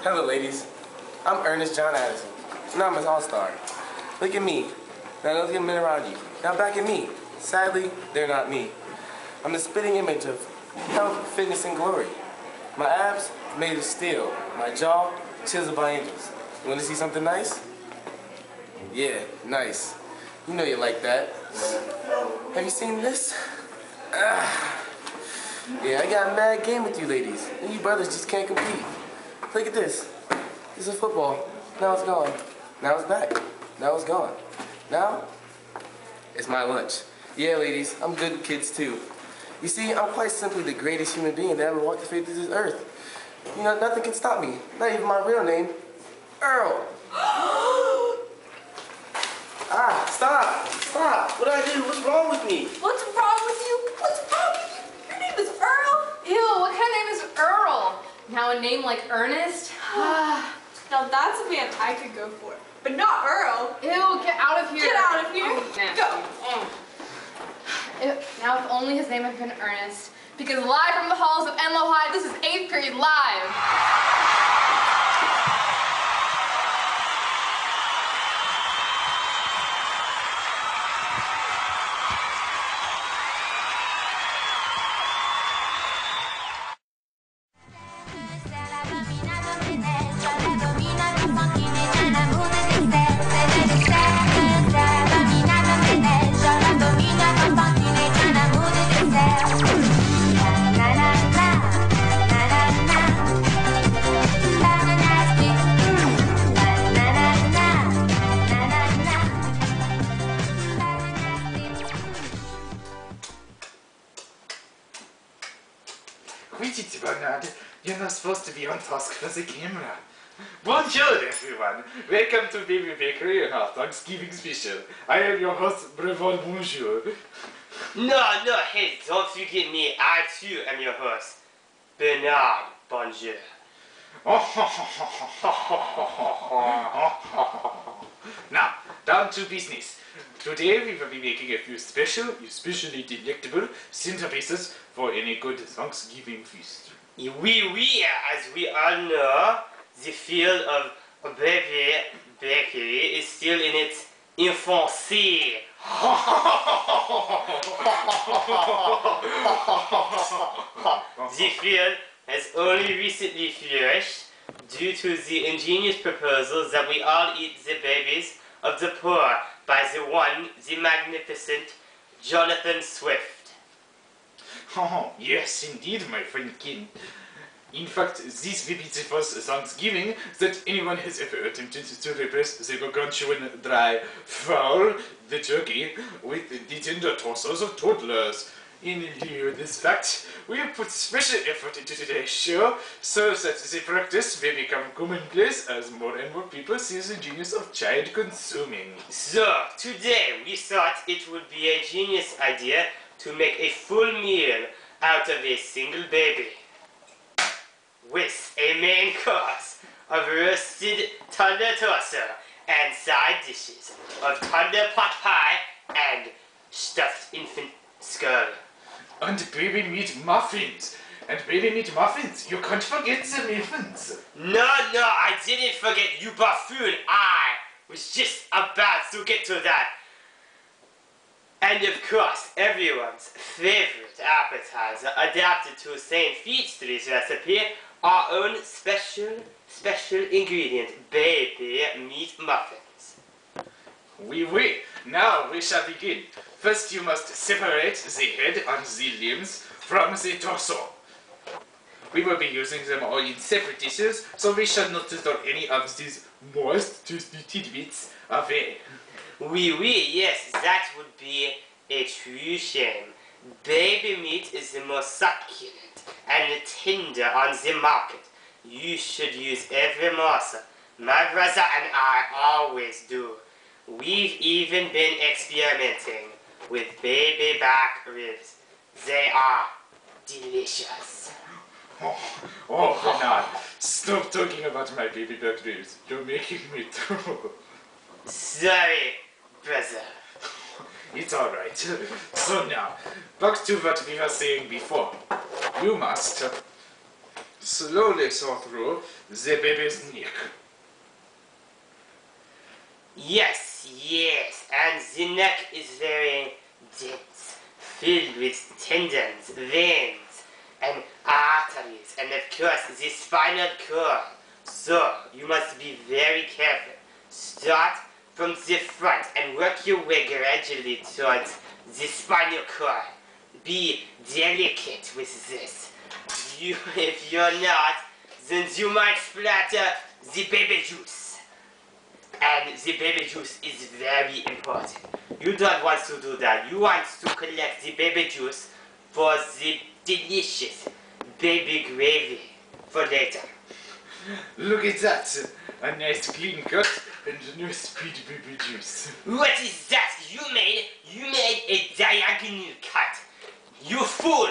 Hello, ladies. I'm Ernest John Addison, and I'm an all-star. Look at me. Now look at the men around you. Now back at me. Sadly, they're not me. I'm the spitting image of health, fitness, and glory. My abs made of steel. My jaw chiseled by angels. You want to see something nice? Yeah, nice. You know you like that. Have you seen this? Yeah, I got a mad game with you ladies. And you brothers just can't compete. Look at this. This is football. Now it's gone. Now it's back. Now it's gone. Now, it's my lunch. Yeah, ladies, I'm good with kids too. You see, I'm quite simply the greatest human being that ever walked the face of this earth. You know, nothing can stop me. Not even my real name, Earl. Stop! Stop! What did I do? What's wrong with me? What's wrong with you? What's wrong with you? Your name is Earl? Ew, what kind of name is Earl? Now a name like Ernest? Now that's a man I could go for, but not Earl. Ew, get out of here. Get out of here. Go. Ew, now if only his name had been Ernest. Because live from the halls of Enloe High, this is 8th grade live. Greetings, Bernard. You're not supposed to be on task for the camera. Bonjour, everyone. Welcome to Baby Bakery and our Thanksgiving special. I am your host, Brevon Bonjour. No, hey, don't forget me. I too am your host, Bernard Bonjour. Now, down to business. Today we will be making a few special, especially delectable centerpieces for any good Thanksgiving feast. Oui, as we all know, the field of baby bakery is still in its infancy. The field has only recently flourished due to the ingenious proposal that we all eat the babies of the poor by the magnificent Jonathan Swift. Oh, yes, indeed, my friend King. In fact, this will be the first Thanksgiving that anyone has ever attempted to replace the gargantuan dry fowl, the turkey, with the tender torsos of toddlers. In lieu of this fact, we have put special effort into today's show so that the practice will become commonplace as more and more people see the genius of child consuming. So, today we thought it would be a genius idea to make a full meal out of a single baby, with a main course of roasted tender torso and side dishes of tender pot pie and stuffed infant skull. And baby meat muffins. And baby meat muffins. You can't forget the muffins. No, I didn't forget, you buffoon. I was just about to get to that. And of course, everyone's favorite appetizer, adapted to St. Feet's recipe, our own special ingredient, baby meat muffins. Oui. Now we shall begin. First you must separate the head and the limbs from the torso. We will be using them all in separate dishes, so we shall not throw any of these moist, tasty tidbits away. Oui, yes, that would be a true shame. Baby meat is the most succulent and tender on the market. You should use every morsel. My brother and I always do. We've even been experimenting with baby back ribs. They are delicious. Oh, Bernard, stop talking about my baby back ribs. You're making me trouble. Sorry, brother. It's alright. So now, back to what we were saying before. You must slowly saw through the baby's neck. Yes, and the neck is very dense, filled with tendons, veins, and arteries, and of course the spinal cord. So, you must be very careful. Start from the front and work your way gradually towards the spinal cord. Be delicate with this. If you're not, then you might splatter the baby juice. And the baby juice is very important. You don't want to do that. You want to collect the baby juice for the delicious baby gravy for later. Look at that! A nice clean cut and no speed baby juice. What is that you made? You made a diagonal cut. You fool!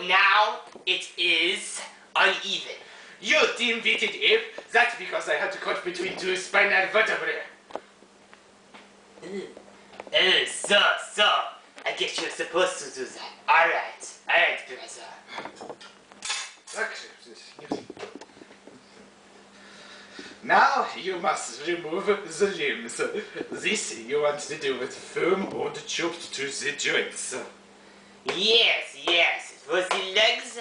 Now it is uneven. You dim-witted ape! That's because I had to cut between two spinal vertebrae. So, I guess you're supposed to do that. Alright, brother. Now you must remove the limbs. This you want to do with firm wood chopped to the joints. Yes. For the legs,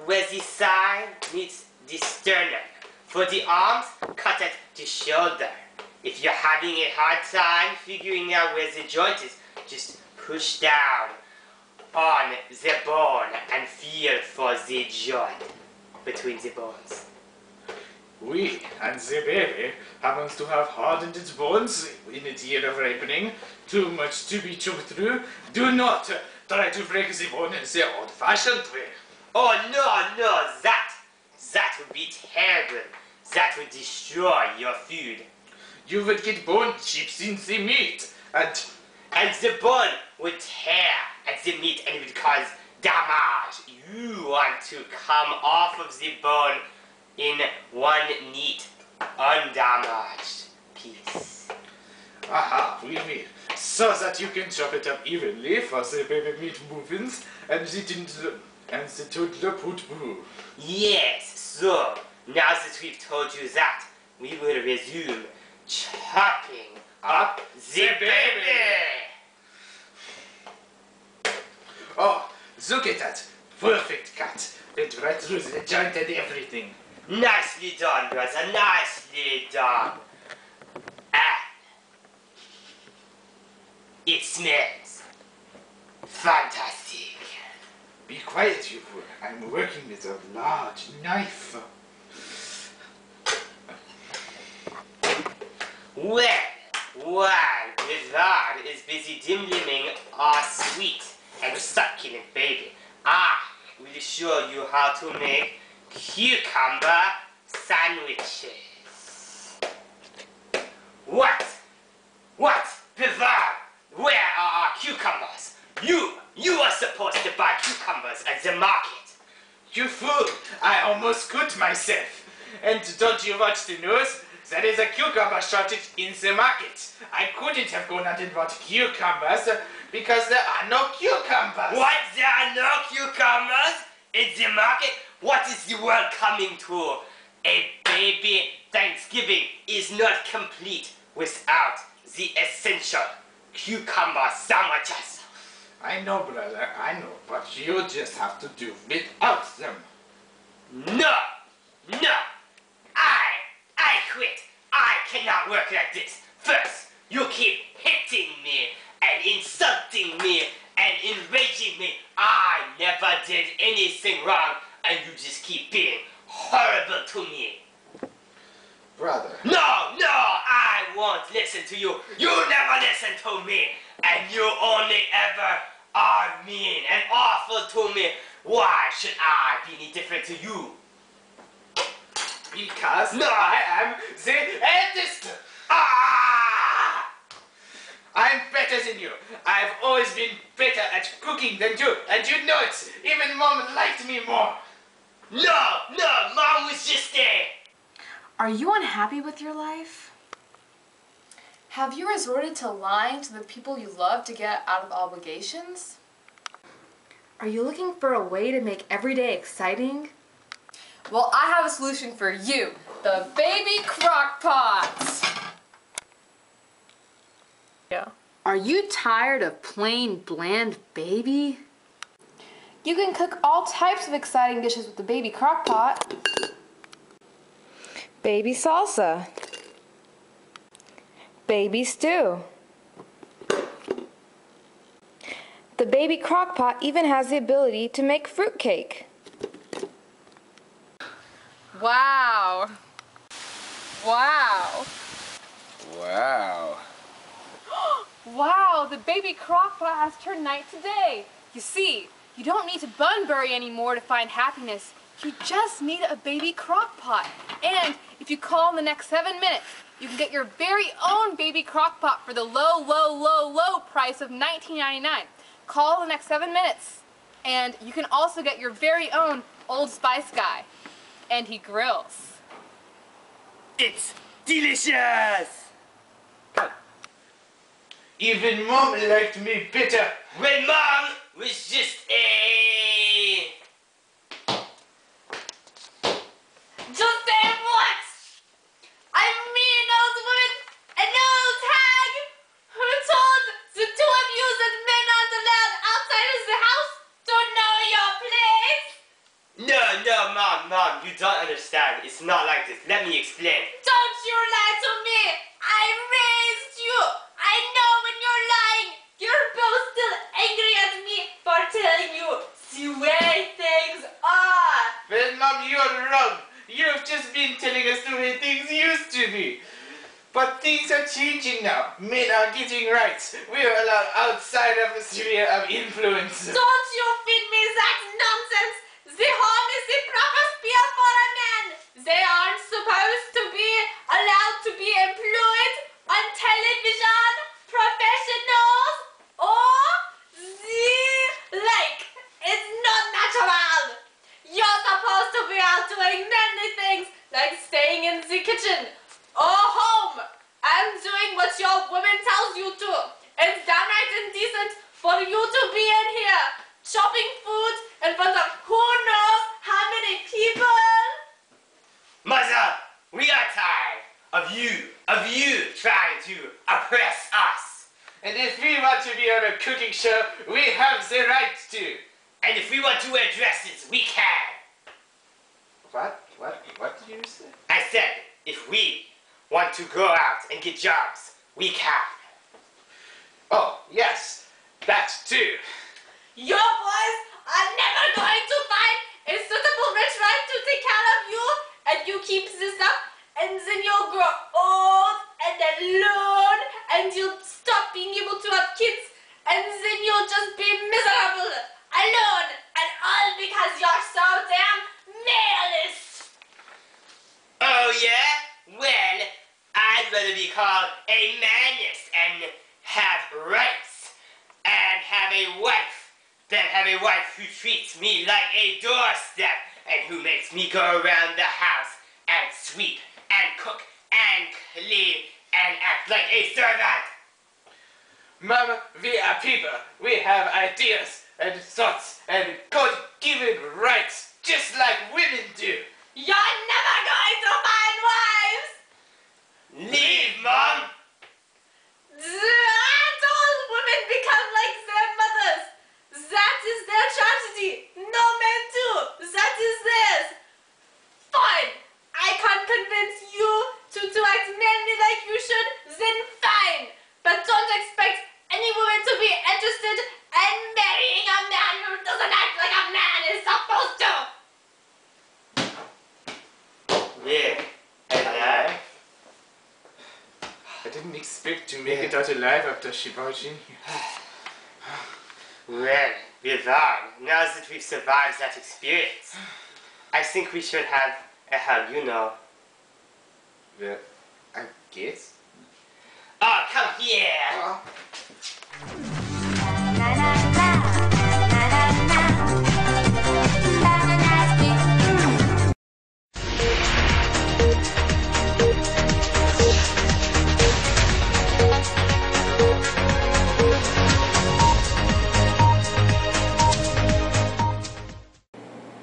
where the thigh meets the sternum. For the arms, cut at the shoulder. If you're having a hard time figuring out where the joint is, just push down on the bone and feel for the joint between the bones. We and the baby happens to have hardened its bones in its year of ripening. Too much to be chewed through. Do not try to break the bone the old-fashioned way. Oh no, that would be terrible. That would destroy your food. You would get bone chips in the meat, and the bone would tear at the meat and it would cause damage. You want to come off of the bone in one neat, undamaged piece. aha, we will. So that you can chop it up evenly for the baby meat muffins and the toddler put boo. Yes, so now that we've told you that, we will resume chopping up the baby. Oh, look at that. Perfect cut. Went right through the joint and everything. Nicely done, brother, nicely done. It smells fantastic. Be quiet, you fool. I'm working with a large knife. Well, Bizarre is busy dim-limming our sweet and succulent baby. I will show you how to make cucumber sandwiches. What? Bizarre, where are our cucumbers? You are supposed to buy cucumbers at the market. You fool! I almost cut myself. And don't you watch the news? There is a cucumber shortage in the market. I couldn't have gone out and bought cucumbers because there are no cucumbers. What? There are no cucumbers in the market? What is the world coming to? A baby Thanksgiving is not complete without the essential cucumber sandwiches. I know, brother, I know, but you just have to do without them. No! I quit. I cannot work like this. First, you keep hitting me and insulting me and enraging me. I never did anything wrong and you just keep being horrible to me. Brother. No, I won't listen to you. You never listen to me. And you only ever are mean and awful to me. Why should I be any different to you? Because No. I am the eldest. I'm better than you. I've always been better at cooking than you, and you know it. Even Mom liked me more. No, Mom was just there. Are you unhappy with your life? Have you resorted to lying to the people you love to get out of obligations? Are you looking for a way to make every day exciting? Well, I have a solution for you. The baby crock pot. Yeah. Are you tired of plain, bland baby? You can cook all types of exciting dishes with the baby crock pot. Baby salsa. Baby stew. The baby crock pot even has the ability to make fruitcake. Wow. Wow. Wow. Wow, the baby crock pot has turned night to day. You see, you don't need to Bunbury anymore to find happiness. You just need a baby crock pot. And if you call in the next 7 minutes, you can get your very own baby crock pot for the low, low, low, low price of $19.99. Call in the next 7 minutes. And you can also get your very own Old Spice guy. And he grills. It's delicious! Even Mom liked me better. When Mom was just a... Just say what? I mean, old woman, an old hag who told the two of you that men aren't allowed outside of the house don't know your place. No, Mom, you don't understand. It's not like this. Let me explain. Don't you lie to me. I raised you. I know when you're lying. You're both still angry at me for telling you the way things are. Well, Mom, you're wrong. You've just been telling us the way things used to be. But things are changing now. Men are getting rights. We are allowed outside of the sphere of influence. Don't you feed me that nonsense. The home is the proper sphere for a man. They aren't supposed to be allowed to be employed on television, professionals, or the like. It's not natural. You're supposed to be out doing manly things like staying in the kitchen or home and doing what your woman tells you to. It's downright indecent for you to be in here chopping food in front of who knows how many people. Mother, we are tired of you trying to oppress us. And if we want to be on a cooking show, we have the right to. And if we want to wear dresses, we can. What did you say? I said, if we want to go out and get jobs, we can. Oh, yes, that too. Your boys are never going to find a suitable rich man to take care of you, and you keep this up, and then you'll grow old and alone, and you'll stop being able to have kids, and then you'll just be miserable, alone, and all because you're so damn male-ist. Oh yeah? Well, I'd rather be called a manist and have rights and have a wife than have a wife who treats me like a doorstep and who makes me go around the house and sweep and cook and clean and act like a servant. Mama, we are people. We have ideas and thoughts and God-given rights, just like women do. You're never going to find wives. Leave, Mom! And all women become like their mothers. That is their tragedy. No men do. That is theirs. Fine. I can't convince you to act manly like you should, then fine. But don't expect any woman to be interested in marrying a man who doesn't act like a man is supposed to. Yeah, and I didn't expect to make it out alive after she barged in here. well, Vivan, now that we've survived that experience, I think we should have a hug, you know. Well, I guess. Oh, come here! Oh.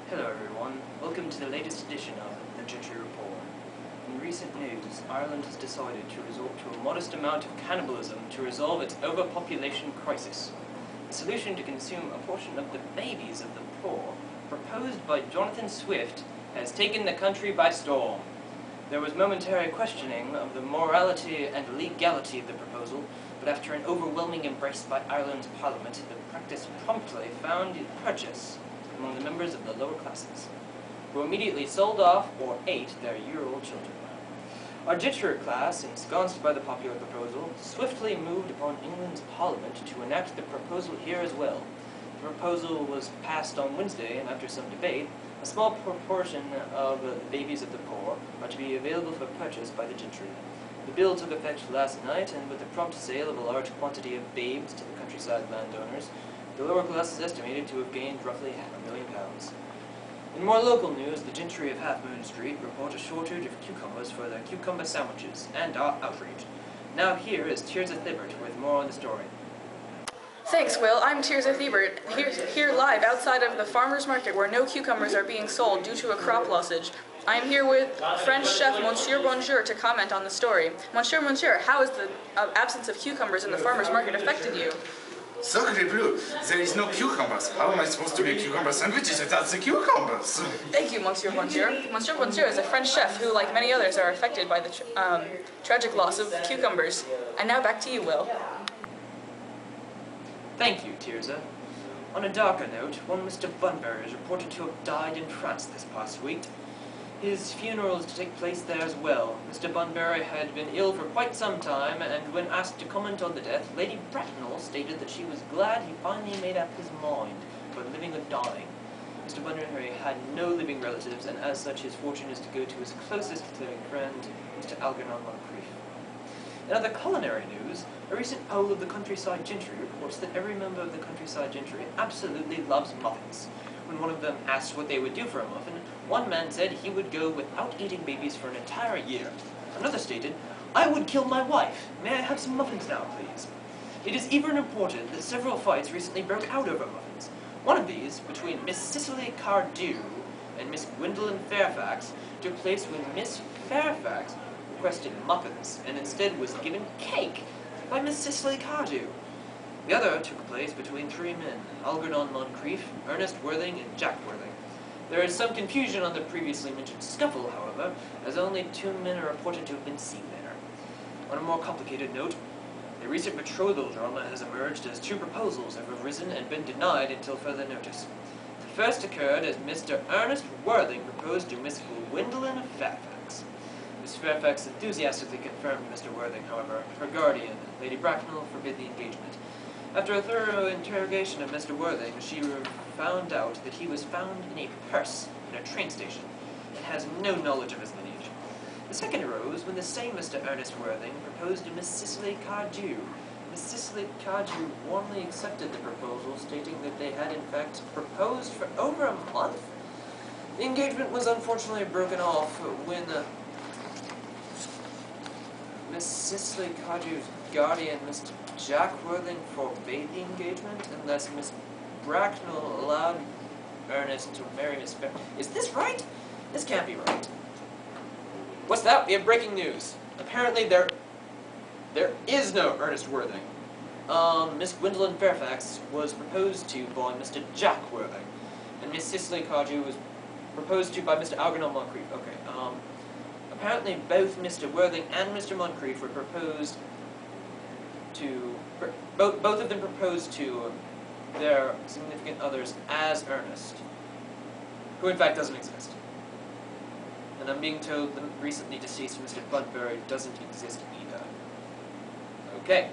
Hello everyone, welcome to the latest latest edition of the Gentry Report. In recent news, Ireland has decided to resort to a modest amount of cannibalism to resolve its overpopulation crisis. The solution to consume a portion of the babies of the poor, proposed by Jonathan Swift, has taken the country by storm. There was momentary questioning of the morality and legality of the proposal, but after an overwhelming embrace by Ireland's Parliament, the practice promptly found purchase among the members of the lower classes, who immediately sold off or ate their year-old children. Our Gentry class, ensconced by the popular proposal, swiftly moved upon England's Parliament to enact the proposal here as well. The proposal was passed on Wednesday, and after some debate, a small proportion of the babies of the poor are to be available for purchase by the gentry. The bill took effect last night, and with the prompt sale of a large quantity of babes to the countryside landowners, the lower class is estimated to have gained roughly £500,000. In more local news, the gentry of Half Moon Street report a shortage of cucumbers for their cucumber sandwiches, and are outraged. Now here is Tirzah Thiebert with more on the story. Thanks, Will. I'm Tirzah Thiebert, here live outside of the farmer's market where no cucumbers are being sold due to a crop lossage. I am here with French chef Monsieur Bonjour to comment on the story. Monsieur, how has the absence of cucumbers in the farmer's market affected you? Sacre bleu, there is no cucumbers. How am I supposed to make cucumber sandwiches without the cucumbers? Thank you, Monsieur Bonjour. Monsieur Bonjour is a French chef who, like many others, are affected by the tragic loss of cucumbers. And now back to you, Will. Thank you, Tirzah. On a darker note, one Mr. Bunbury is reported to have died in France this past week. His funeral is to take place there as well. Mr. Bunbury had been ill for quite some time, and when asked to comment on the death, Lady Bracknell stated that she was glad he finally made up his mind about living or dying. Mr. Bunbury had no living relatives, and as such his fortune is to go to his closest living friend, Mr. Algernon Moncrief. In other culinary news, a recent poll of the countryside gentry reports that every member of the countryside gentry absolutely loves muffins. When one of them asked what they would do for a muffin, one man said he would go without eating babies for an entire year. Another stated, "I would kill my wife. May I have some muffins now, please?" It is even reported that several fights recently broke out over muffins. One of these, between Miss Cicely Cardew and Miss Gwendolyn Fairfax, took place when Miss Fairfax requested muffins, and instead was given cake by Miss Cicely Cardew. The other took place between three men, Algernon Moncrief, Ernest Worthing, and Jack Worthing. There is some confusion on the previously mentioned scuffle, however, as only two men are reported to have been seen there. On a more complicated note, a recent betrothal drama has emerged as two proposals have arisen and been denied until further notice. The first occurred as Mr. Ernest Worthing proposed to Miss Gwendolyn Fairfax. Miss Fairfax enthusiastically confirmed Mr. Worthing, however. Her guardian, Lady Bracknell, forbid the engagement. After a thorough interrogation of Mr. Worthing, she found out that he was found in a purse in a train station and has no knowledge of his lineage. The second arose when the same Mr. Ernest Worthing proposed to Miss Cicely Cardew. Miss Cicely Cardew warmly accepted the proposal, stating that they had in fact proposed for over a month. The engagement was unfortunately broken off when Miss Cicely Cardew's guardian, Mr. Jack Worthing, forbade the engagement unless Miss Bracknell allowed Ernest to marry Miss Fairfax. Is this right? This can't be right. What's that? We have breaking news. Apparently there is no Ernest Worthing. Miss Gwendolyn Fairfax was proposed to by Mr. Jack Worthing, and Miss Cicely Cardew was proposed to by Mr. Algernon Moncrief. Okay, apparently both Mr. Worthing and Mr. Moncrief were proposed to, both of them proposed to their significant others as Ernest, who in fact doesn't exist. And I'm being told the recently deceased Mr. Bunbury doesn't exist either. Okay,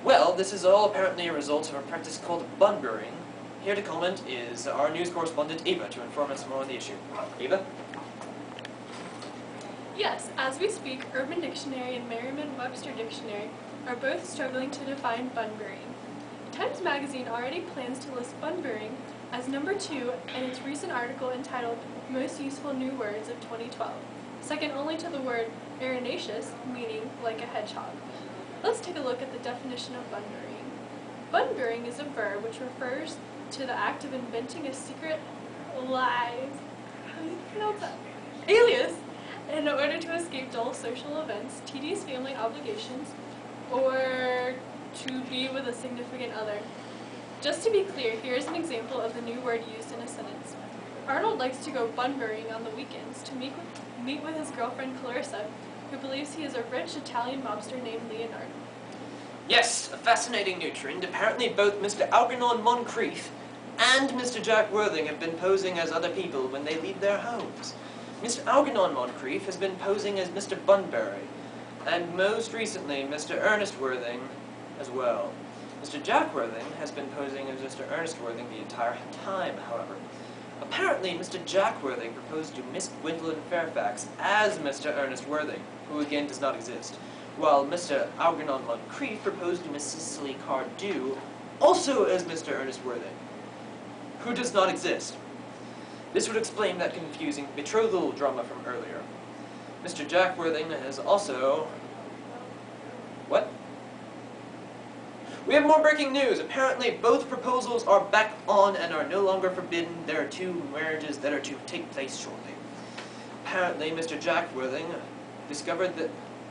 well, this is all apparently a result of a practice called bunburying. Here to comment is our news correspondent Ava to inform us more on the issue. Ava? Yes, as we speak, Urban Dictionary and Merriam-Webster Dictionary are both struggling to define bunburying. Times Magazine already plans to list bunburying as number 2 in its recent article entitled Most Useful New Words of 2012, second only to the word anaylsis, meaning like a hedgehog. Let's take a look at the definition of bunburying. Bunburying is a verb which refers to the act of inventing a secret lie pronounce that? Alias, in order to escape dull social events, tedious family obligations, or to be with a significant other. Just to be clear, here is an example of the new word used in a sentence. Arnold likes to go bunburying on the weekends to meet with his girlfriend Clarissa, who believes he is a rich Italian mobster named Leonard. Yes, a fascinating new trend. Apparently both Mr. Algernon Moncrief and Mr. Jack Worthing have been posing as other people when they leave their homes. Mr. Algernon Moncrief has been posing as Mr. Bunbury, and most recently Mr. Ernest Worthing as well. Mr. Jack Worthing has been posing as Mr. Ernest Worthing the entire time, however. Apparently, Mr. Jack Worthing proposed to Miss Gwendolyn Fairfax as Mr. Ernest Worthing, who again does not exist, while Mr. Algernon Moncrief proposed to Miss Cicely Cardew, also as Mr. Ernest Worthing, who does not exist. This would explain that confusing betrothal drama from earlier. Mr. Jack Worthing has also... What? We have more breaking news. Apparently both proposals are back on and are no longer forbidden. There are 2 marriages that are to take place shortly. Apparently Mr. Jack Worthing discovered that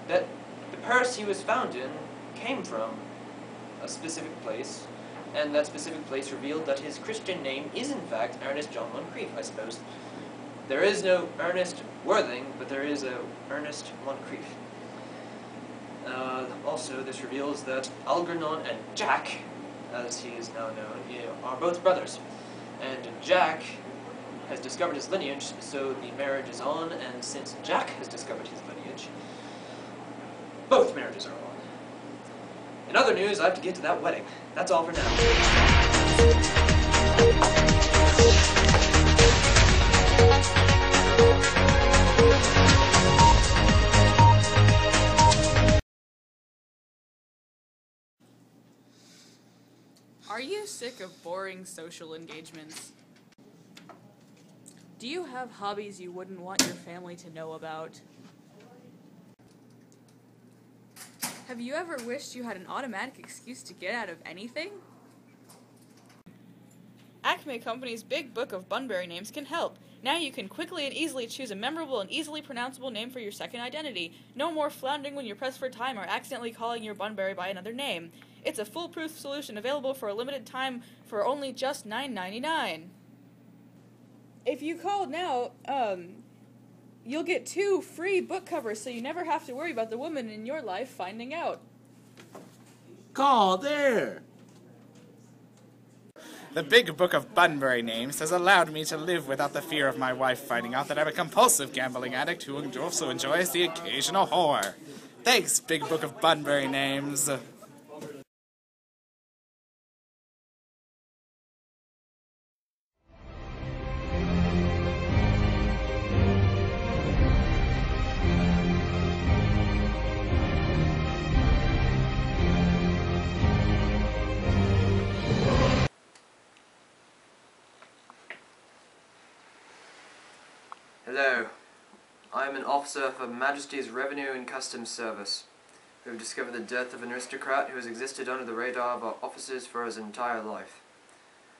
the purse he was found in came from a specific place, and that specific place revealed that his Christian name is in fact Ernest John Moncrief, I suppose. There is no Ernest Worthing, but there is a Ernest Moncrief. Also, this reveals that Algernon and Jack, as he is now known, are both brothers. And Jack has discovered his lineage, so the marriage is on, and since Jack has discovered his lineage, both marriages are on. In other news, I have to get to that wedding. That's all for now. Are you sick of boring social engagements? Do you have hobbies you wouldn't want your family to know about? Have you ever wished you had an automatic excuse to get out of anything? Acme Company's Big Book of Bunbury names can help. Now you can quickly and easily choose a memorable and easily pronounceable name for your second identity. No more floundering when you're pressed for time or accidentally calling your Bunbury by another name. It's a foolproof solution available for a limited time for only just $9.99. If you call now, you'll get 2 free book covers so you never have to worry about the woman in your life finding out. Call there! The Big Book of Bunbury names has allowed me to live without the fear of my wife finding out that I'm a compulsive gambling addict who also enjoys the occasional whore. Thanks, Big Book of Bunbury names. Hello. I am an officer of Her Majesty's Revenue and Customs Service. We have discovered the death of an aristocrat who has existed under the radar of our officers for his entire life.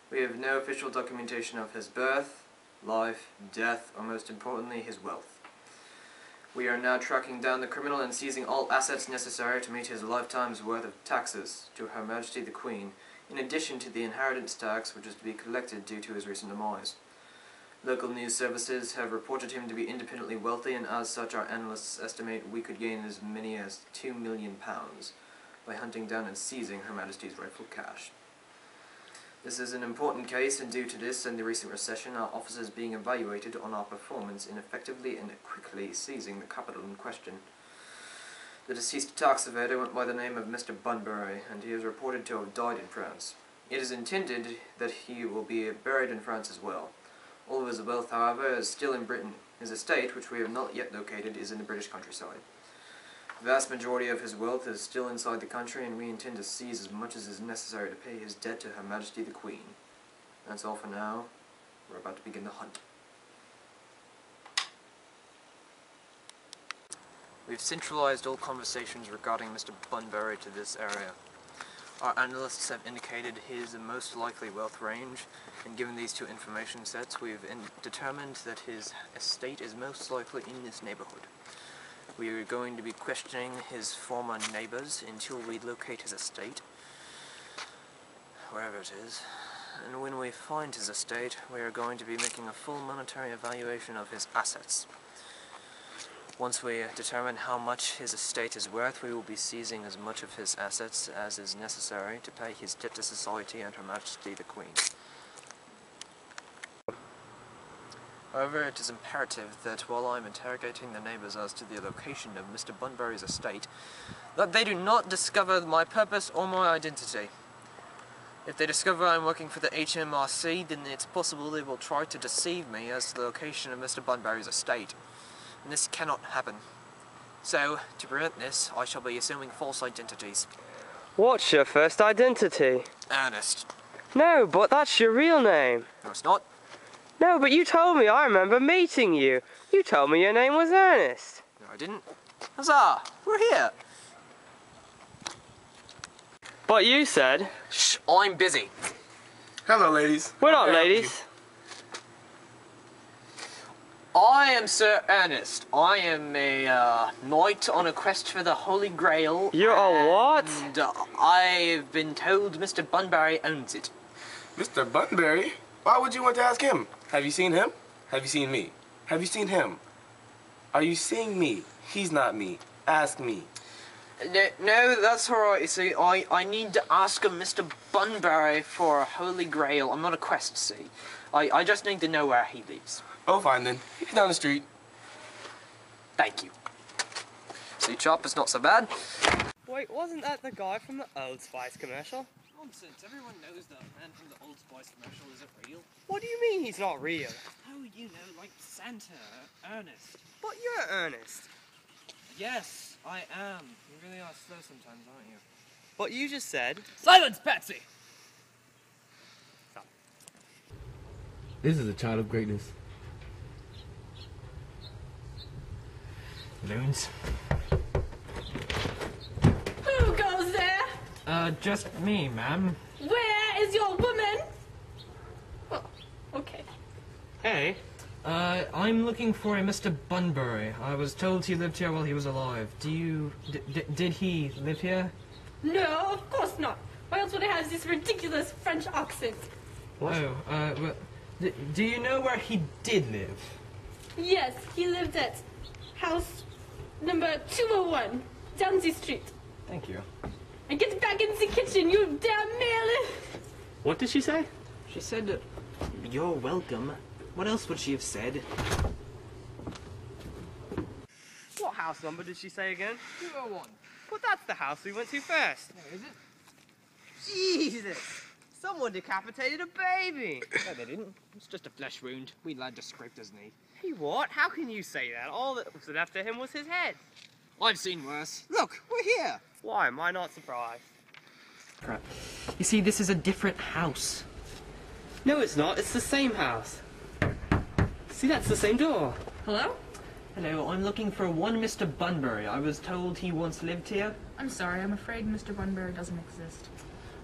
We have no official documentation of his birth, life, death, or most importantly, his wealth. We are now tracking down the criminal and seizing all assets necessary to meet his lifetime's worth of taxes to Her Majesty the Queen, in addition to the inheritance tax which is to be collected due to his recent demise. Local news services have reported him to be independently wealthy, and as such our analysts estimate we could gain as many as £2 million by hunting down and seizing Her Majesty's rightful cash. This is an important case, and due to this and the recent recession, our officers being evaluated on our performance in effectively and quickly seizing the capital in question. The deceased tax evader went by the name of Mr. Bunbury, and he is reported to have died in France. It is intended that he will be buried in France as well. All of his wealth, however, is still in Britain. His estate, which we have not yet located, is in the British countryside. The vast majority of his wealth is still inside the country, and we intend to seize as much as is necessary to pay his debt to Her Majesty the Queen. That's all for now. We're about to begin the hunt. We've centralized all conversations regarding Mr. Bunbury to this area. Our analysts have indicated his most likely wealth range, and given these two information sets, we've determined that his estate is most likely in this neighborhood. We are going to be questioning his former neighbors until we locate his estate, wherever it is. And when we find his estate, we are going to be making a full monetary evaluation of his assets. Once we determine how much his estate is worth, we will be seizing as much of his assets as is necessary to pay his debt to society and Her Majesty the Queen. However, it is imperative that while I am interrogating the neighbors as to the location of Mr. Bunbury's estate, that they do not discover my purpose or my identity. If they discover I am working for the HMRC, then it's possible they will try to deceive me as to the location of Mr. Bunbury's estate. And this cannot happen. So, to prevent this, I shall be assuming false identities. What's your first identity? Earnest. No, but that's your real name. No, it's not. No, but you told me. I remember meeting you. You told me your name was Ernest. No, I didn't. Huzzah! We're here! But you said... Shh, I'm busy. Hello, ladies. We're not How can I help ladies. I am Sir Ernest. I am a knight on a quest for the Holy Grail. You're a what? And I've been told Mr. Bunbury owns it. you? Mr. Bunbury? Why would you want to ask him? Have you seen him? Have you seen me? Have you seen him? Are you seeing me? He's not me. Ask me. No, that's alright. You see, I need to ask Mr. Bunbury for a Holy Grail. I'm not a quest, see. I just need to know where he lives. Oh, fine then. He's down the street. Thank you. See, Chop, it's not so bad. Wait, wasn't that the guy from the Old Spice commercial? Nonsense. Everyone knows that man from the Old Spice commercial isn't real. What do you mean he's not real? Oh, you know, like Santa, Ernest. But you're Ernest. Yes, I am. You really are slow sometimes, aren't you? But you just said... Silence, Patsy! This is a child of greatness. Loons. Who goes there? Just me, ma'am. Where is your woman? Oh, okay. Hey. I'm looking for a Mr. Bunbury. I was told he lived here while he was alive. Did he live here? No, of course not. Why else would I have this ridiculous French accent? What? Oh, well, do you know where he did live? Yes, he lived at house number 201, down the street. Thank you. And get back in the kitchen, you damn man! What did she say? She said, you're welcome. What else would she have said? What house number did she say again? 201. But that's the house we went to first. No, is it? Jesus! Someone decapitated a baby! No, they didn't. It's just a flesh wound. We lad just scraped his knee. Hey, what? How can you say that? All that was left of him was his head. I've seen worse. Look, we're here. Why am I not surprised? Crap. You see, this is a different house. No, it's not. It's the same house. See, that's the same door. Hello? Hello, I'm looking for one Mr. Bunbury. I was told he once lived here. I'm sorry, I'm afraid Mr. Bunbury doesn't exist.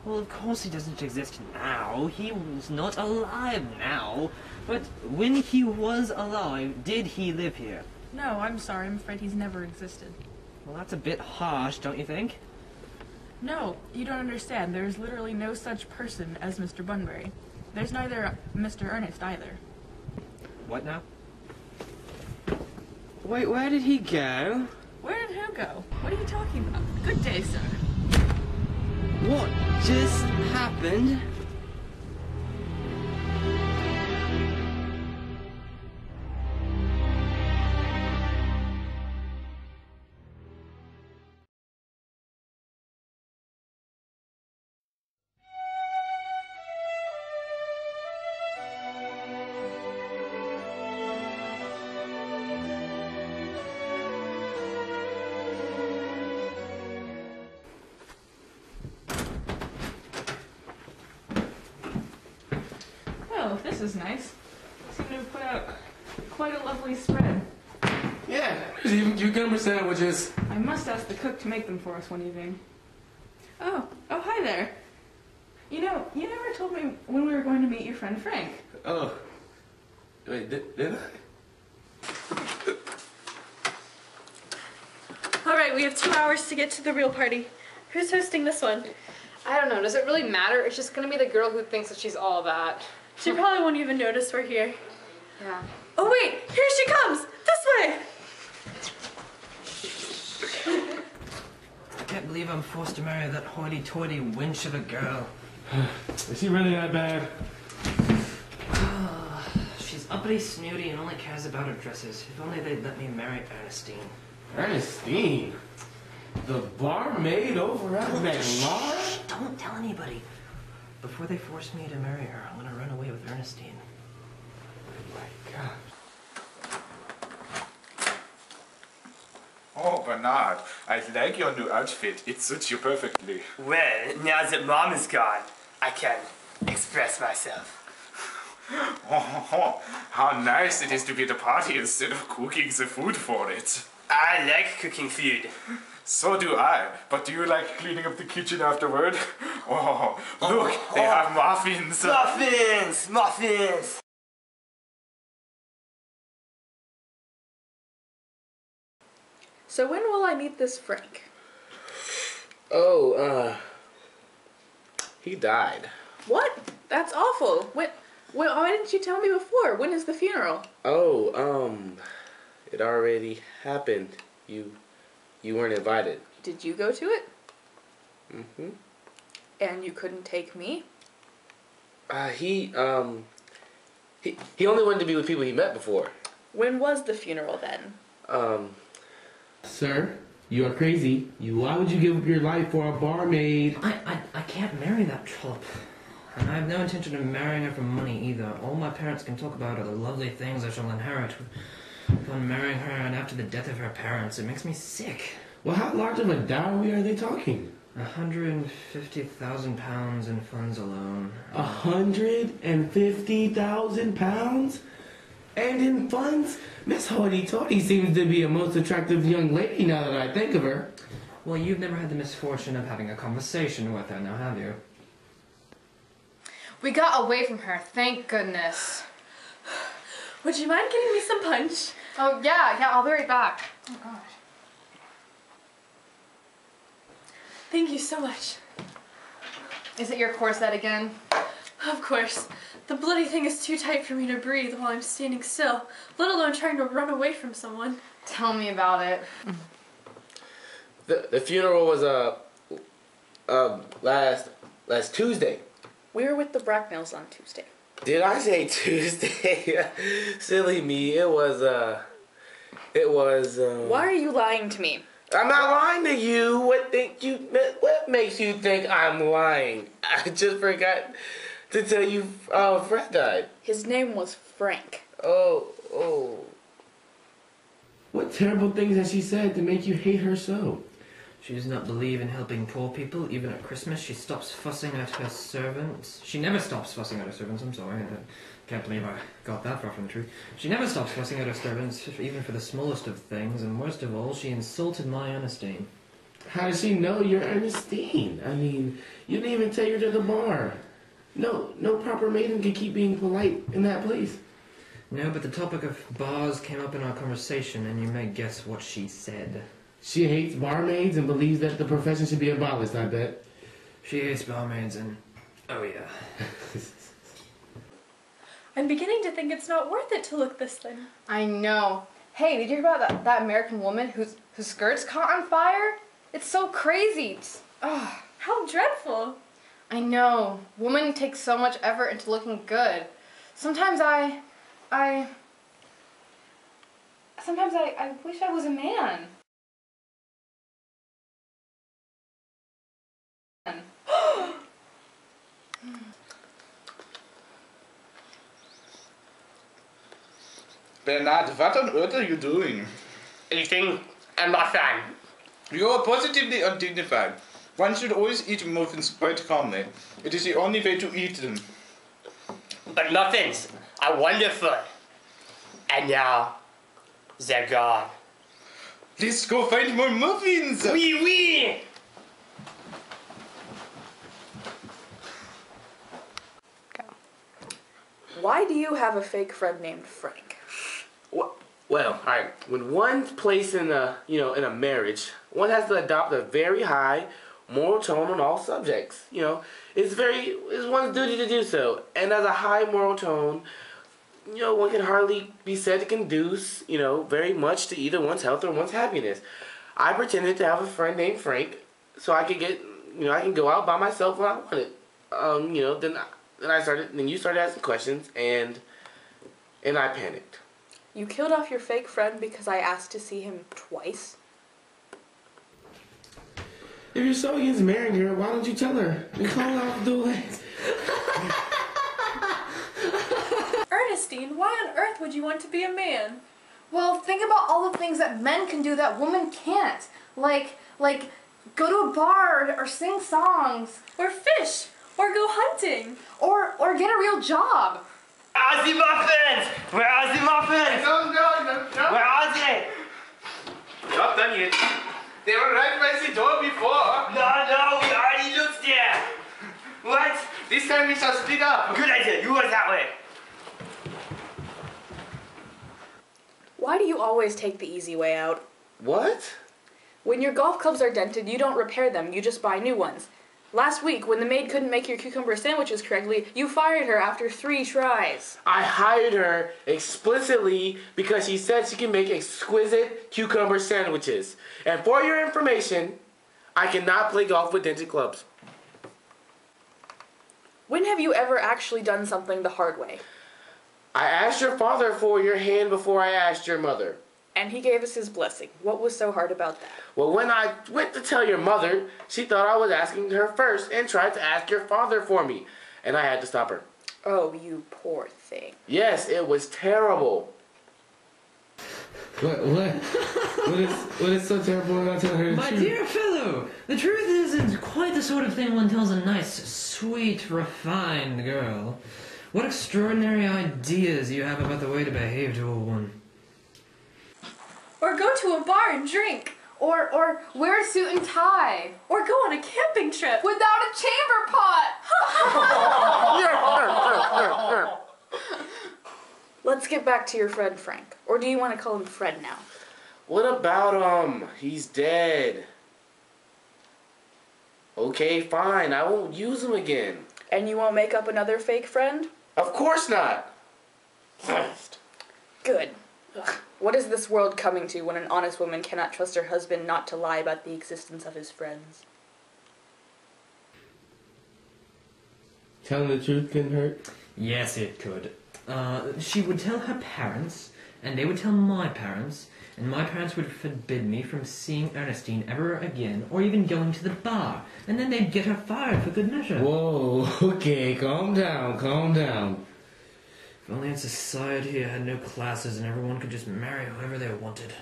Well, of course he doesn't exist now. He was not alive now. But when he was alive, did he live here? No, I'm sorry, I'm afraid he's never existed. Well, that's a bit harsh, don't you think? No, you don't understand. There's literally no such person as Mr. Bunbury. There's neither Mr. Ernest either. What now? Wait, where did he go? Where did who go? What are you talking about? Good day, sir. What just happened? Oh, this is nice. Seem to have put out quite a lovely spread. Yeah, there's even cucumber sandwiches. I must ask the cook to make them for us one evening. Oh, Oh, hi there. You know, you never told me when we were going to meet your friend Frank. Oh. Wait, did I? Alright, we have 2 hours to get to the real party. Who's hosting this one? I don't know. Does it really matter? It's just gonna be the girl who thinks that she's all that. She probably won't even notice we're here. Yeah. Oh wait, here she comes! This way! I can't believe I'm forced to marry that hoity-toity wench of a girl. Is she really that bad? She's uppity, snooty, and only cares about her dresses. If only they'd let me marry Ernestine. Ernestine? The barmaid over at Enloe? Shh, don't tell anybody. Before they force me to marry her, I'm gonna run away with Ernestine. Oh my God. Oh, Bernard, I like your new outfit. It suits you perfectly. Well, now that Mom is gone, I can express myself. Oh, how nice it is to be at a party instead of cooking the food for it. I like cooking food. So do I, but do you like cleaning up the kitchen afterward? Oh, look, they have muffins. Muffins! Muffins! So when will I meet this Frank? Oh, he died. What? That's awful. Why didn't you tell me before? When is the funeral? Oh, it already happened. You weren't invited. Did you go to it? Mm-hmm. And you couldn't take me? He only wanted to be with people he met before. When was the funeral then? Sir, you are crazy. Why would you give up your life for a barmaid? I can't marry that trollop. And I have no intention of marrying her for money either. All my parents can talk about are the lovely things I shall inherit upon marrying her, and after the death of her parents. It makes me sick. Well, how large of a dowry are they talking? 150,000 pounds in funds alone. 150,000 pounds? And in funds? Miss Hoity-Toity seems to be a most attractive young lady now that I think of her. Well, you've never had the misfortune of having a conversation with her, now have you? We got away from her, thank goodness. Would you mind getting me some punch? Oh, yeah, I'll be right back. Oh, gosh. Thank you so much. Is it your corset again? Of course. The bloody thing is too tight for me to breathe while I'm standing still, let alone trying to run away from someone. Tell me about it. The funeral was last Tuesday. We were with the Bracknells on Tuesday. Did I say Tuesday? Silly me. It was. Why are you lying to me? I'm not lying to you. What makes you think I'm lying? I just forgot to tell you. Fred died. His name was Frank. Oh. What terrible things has she said to make you hate her so? She does not believe in helping poor people. Even at Christmas, she stops fussing at her servants. She never stops fussing at her servants, I'm sorry. I can't believe I got that far from the truth. She never stops fussing at her servants, even for the smallest of things, and worst of all, she insulted my Ernestine. How does she know you're Ernestine? I mean, you didn't even take her to the bar. No proper maiden can keep being polite in that place. No, but the topic of bars came up in our conversation, and you may guess what she said. She hates barmaids and believes that the profession should be abolished, I bet. She hates barmaids and... oh yeah. I'm beginning to think it's not worth it to look this thin. I know. Hey, did you hear about that American woman whose skirt's caught on fire? It's so crazy. Ugh. How dreadful. I know. Women take so much effort into looking good. Sometimes I wish I was a man. Bernard, what on earth are you doing? Eating a muffin. You are positively undignified. One should always eat muffins quite calmly. It is the only way to eat them. But muffins are wonderful. And now, they're gone. Let's go find more muffins! Oui, oui! you have a fake friend named Frank? Well, all right. When one's placed in a marriage, one has to adopt a very high moral tone on all subjects. It's one's duty to do so. And as a high moral tone, one can hardly be said to conduce, very much to either one's health or one's happiness. I pretended to have a friend named Frank, so I could get, I can go out by myself when I wanted. Then you started asking questions, and I panicked. You killed off your fake friend because I asked to see him twice? If you're so against marrying her, why don't you tell her and call out the way? Ernestine, why on earth would you want to be a man? Well, think about all the things that men can do that women can't. Like go to a bar or sing songs. Or fish, or go hunting. Or get a real job. Where are the muffins? Where are the muffins? No. Where are they? Not done yet. They were right by the door before. No, we already looked there. What? This time we shall split up. Good idea, you go that way. Why do you always take the easy way out? What? When your golf clubs are dented, you don't repair them, you just buy new ones. Last week, when the maid couldn't make your cucumber sandwiches correctly, you fired her after 3 tries. I hired her explicitly because she said she can make exquisite cucumber sandwiches. And for your information, I cannot play golf with dented clubs. When have you ever actually done something the hard way? I asked your father for your hand before I asked your mother. And he gave us his blessing. What was so hard about that? Well, when I went to tell your mother, she thought I was asking her first and tried to ask your father for me. And I had to stop her. Oh, you poor thing. Yes, it was terrible. What is so terrible about telling her the My truth? dear fellow, the truth isn't quite the sort of thing one tells a nice, sweet, refined girl. What extraordinary ideas you have about the way to behave to a woman. Or go to a bar and drink. Or wear a suit and tie. Or go on a camping trip. Without a chamber pot. Let's get back to your friend Frank. Or do you want to call him Fred now? What about him? He's dead. Okay, fine. I won't use him again. And you won't make up another fake friend? Of course not. Good. Ugh. What is this world coming to when an honest woman cannot trust her husband not to lie about the existence of his friends? Telling the truth can hurt? Yes, it could. She would tell her parents, and they would tell my parents, and my parents would forbid me from seeing Ernestine ever again, or even going to the bar, and then they'd get her fired for good measure. Whoa, okay, calm down. If only in society I had no classes and everyone could just marry whoever they wanted.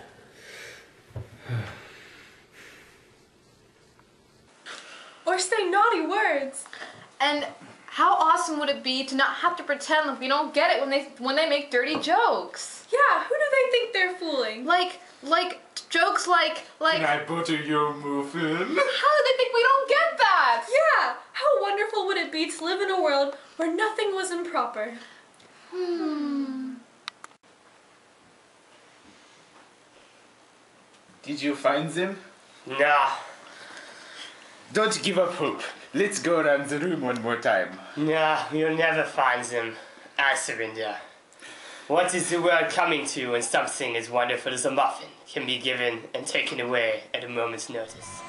Or say naughty words. And how awesome would it be to not have to pretend like we don't get it when they make dirty jokes? Yeah, who do they think they're fooling? Like jokes like Can I butter your muffin? how do they think we don't get that? Yeah, how wonderful would it be to live in a world where nothing was improper? Did you find them? Nah. Don't give up hope. Let's go around the room one more time. Nah, you'll never find them. I surrender. What is the world coming to when something as wonderful as a muffin can be given and taken away at a moment's notice?